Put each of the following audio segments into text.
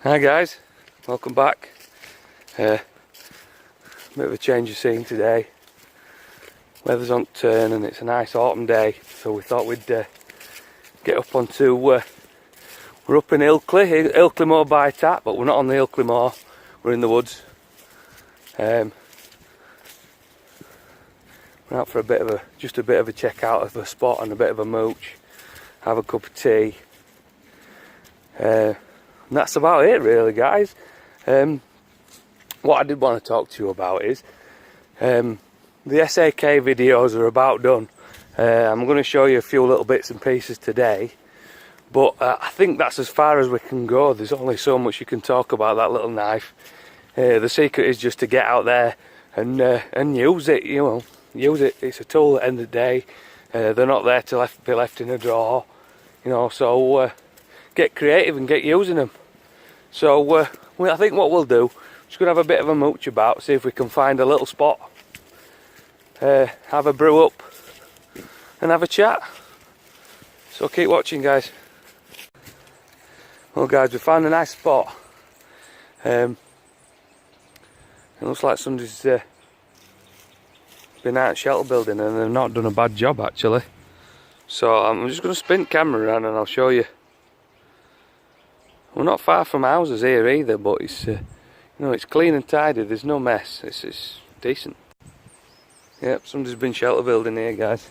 Hi guys, welcome back. Bit of a change of scene today. Weather's on turn and it's a nice autumn day, so we thought we'd get up onto. We're up in Ilkley Moor by Tap, but we're not on the Ilkley Moor. We're in the woods. We're out for just a bit of a check out of the spot and a bit of a mooch. Have a cup of tea. And that's about it really, guys. What I did want to talk to you about is the SAK videos are about done. I'm going to show you a few little bits and pieces today, but I think that's as far as we can go. There's only so much you can talk about that little knife. The secret is just to get out there and use it. Use it. It's a tool at the end of the day. They're not there to be left in a drawer, so get creative and get using them. So I think what we'll do, just gonna have a bit of a mooch about, see if we can find a little spot, have a brew up and have a chat. So keep watching, guys. Well guys, we found a nice spot. It looks like somebody's been out shelter building and they've not done a bad job actually. So I'm just going to spin the camera around and I'll show you. We're not far from houses here either, but it's it's clean and tidy. There's no mess. It's decent. Yep, somebody's been shelter building here, guys.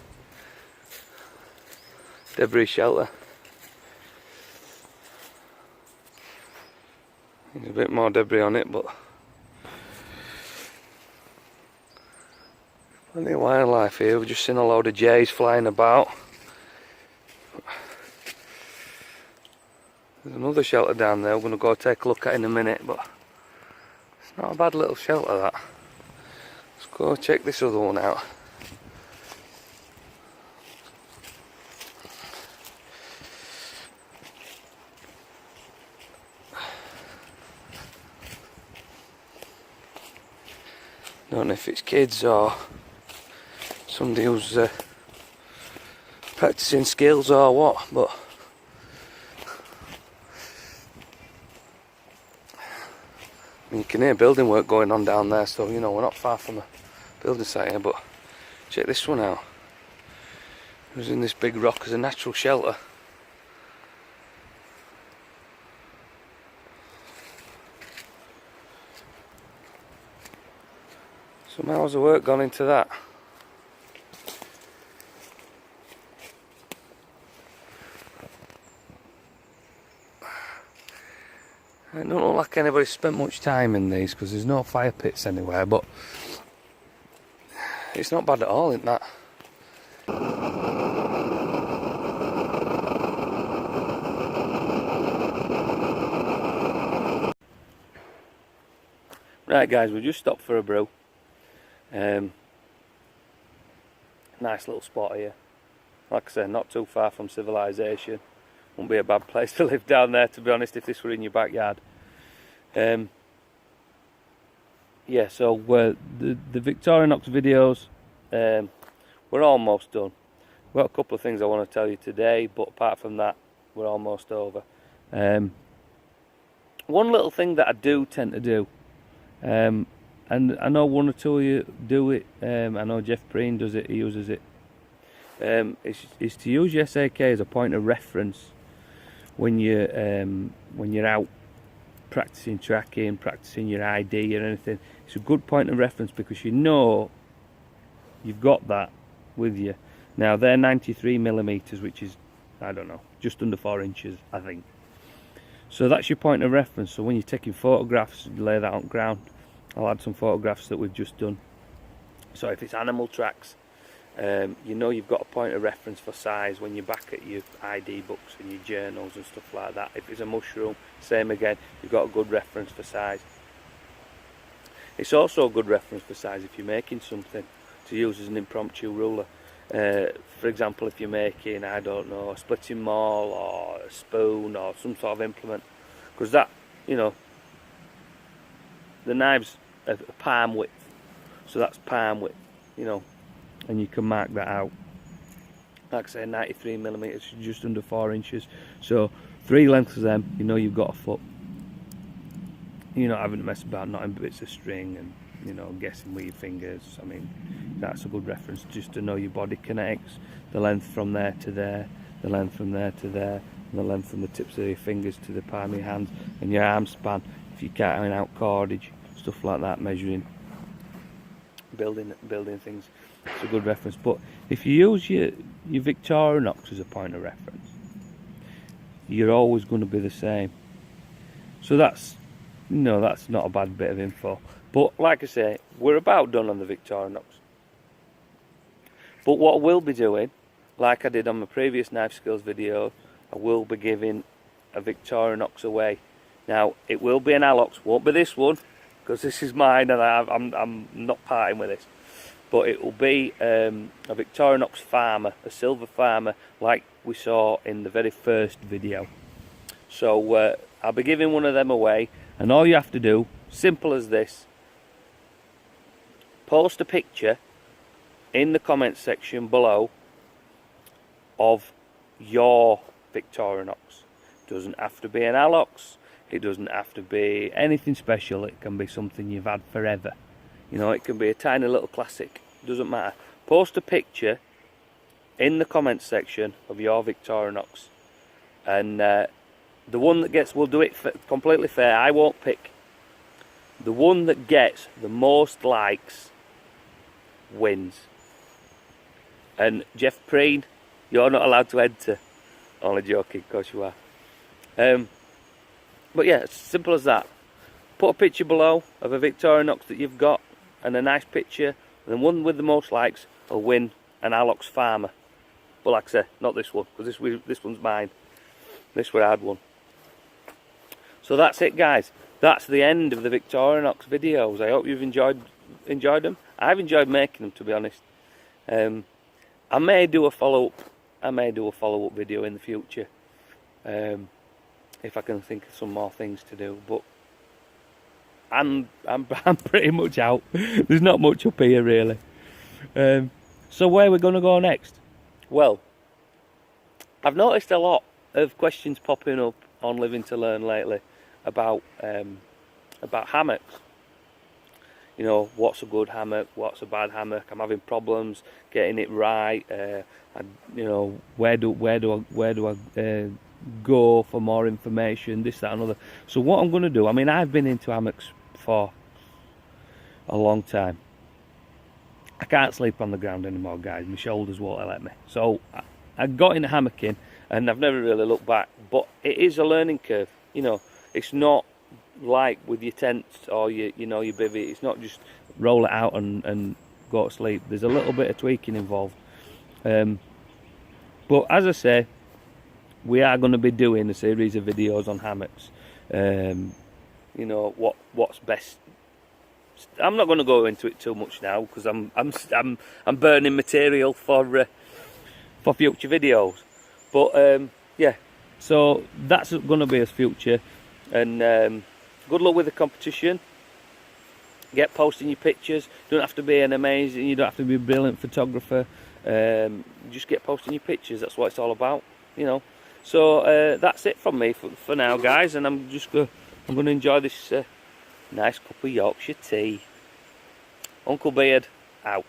Debris shelter. There's a bit more debris on it, but plenty of wildlife here. We've just seen a load of jays flying about. There's another shelter down there we're going to go take a look at in a minute, but it's not a bad little shelter that. Let's go check this other one out. Don't know if it's kids or somebody who's practicing skills or what, but you can hear building work going on down there, so we're not far from a building site here. But check this one out. It was in this big rock as a natural shelter. Some hours of work gone into that. It don't look like anybody spent much time in these because there's no fire pits anywhere, but it's not bad at all, isn't that? Right guys, we just stopped for a brew. Nice little spot here. Like I said, not too far from civilization. Wouldn't be a bad place to live down there, to be honest, if this were in your backyard. Yeah, so the Victorinox videos, we're almost done. We've got a couple of things I want to tell you today, but apart from that, we're almost over. One little thing that I do tend to do, and I know one or two of you do it, I know Jeff Preen does it, he uses it, is to use your SAK as a point of reference when you're out practicing tracking, practicing your ID or anything. It's a good point of reference because you've got that with you. Now they're 93mm, which is, I don't know, just under 4 inches, I think. So that's your point of reference. So when you're taking photographs, you lay that on the ground. I'll add some photographs that we've just done. So if it's animal tracks, you've got a point of reference for size when you're back at your ID books and your journals and stuff like that. If it's a mushroom, same again, you've got a good reference for size. It's also a good reference for size if you're making something to use as an impromptu ruler. For example, if you're making, I don't know, a splitting maul or a spoon or some sort of implement, because that, the knife's a palm width, so that's palm width, and you can mark that out. Like I say, 93mm, just under 4 inches. So 3 lengths of them, you've got a foot. you're not having to mess about knotting bits of string and, you know, guessing with your fingers. I mean, that's a good reference just to know your body kinetics, the length from there to there, the length from there to there, and the length from the tips of your fingers to the palm of your hands, and your arm span, if you're carrying out cordage, stuff like that, measuring, building things. It's a good reference. But if you use your Victorinox as a point of reference, you're always going to be the same. So that's, you know, that's not a bad bit of info. But like I say, we're about done on the Victorinox. But what I will be doing, like I did on my previous knife skills video, I will be giving a Victorinox away. Now, it will be an Alox, won't be this one, because this is mine and I'm not parting with this. But it will be a Victorinox Farmer, a silver farmer, like we saw in the very first video. So I'll be giving one of them away, and all you have to do, simple as this, post a picture in the comments section below of your Victorinox. It doesn't have to be an Alox, it doesn't have to be anything special, it can be something you've had forever. You know, it can be a tiny little classic, doesn't matter. Post a picture in the comments section of your Victorinox, and the one that gets, we'll do it completely fair, I won't pick. The one that gets the most likes wins. And Jeff Preen, you're not allowed to enter. Only joking, of course you are. But yeah, it's simple as that. Put a picture below of a Victorinox that you've got, and a nice picture, and the one with the most likes will win an Alox Farmer. But like I say, not this one, because this one's mine. This one I had one. So that's it, guys. That's the end of the Victorinox videos. I hope you've enjoyed them. I've enjoyed making them, to be honest. I may do a follow-up video in the future, if I can think of some more things to do. But I'm pretty much out. There's not much up here really. So where are we going to go next? Well, I've noticed a lot of questions popping up on Living to Learn lately about hammocks. You know, what's a good hammock, what's a bad hammock? I'm having problems getting it right. You know, where do I go for more information? This, that, and other. So what I'm going to do, I mean, I've been into hammocks for a long time. I can't sleep on the ground anymore, guys. My shoulders won't let me. So I got into hammocking, and I've never really looked back. But it is a learning curve. You know, it's not like with your tent or your bivvy. It's not just roll it out and go to sleep. There's a little bit of tweaking involved. But as I say, we are going to be doing a series of videos on hammocks. You know, what's best. I'm not going to go into it too much now, because I'm burning material for future videos. But yeah, so that's going to be a future. And good luck with the competition. Get posting your pictures. Don't have to be an amazing, you don't have to be a brilliant photographer. Just get posting your pictures. That's what it's all about, you know. So that's it from me for now, guys. And I'm going to enjoy this nice cup of Yorkshire tea. Uncle Beard out.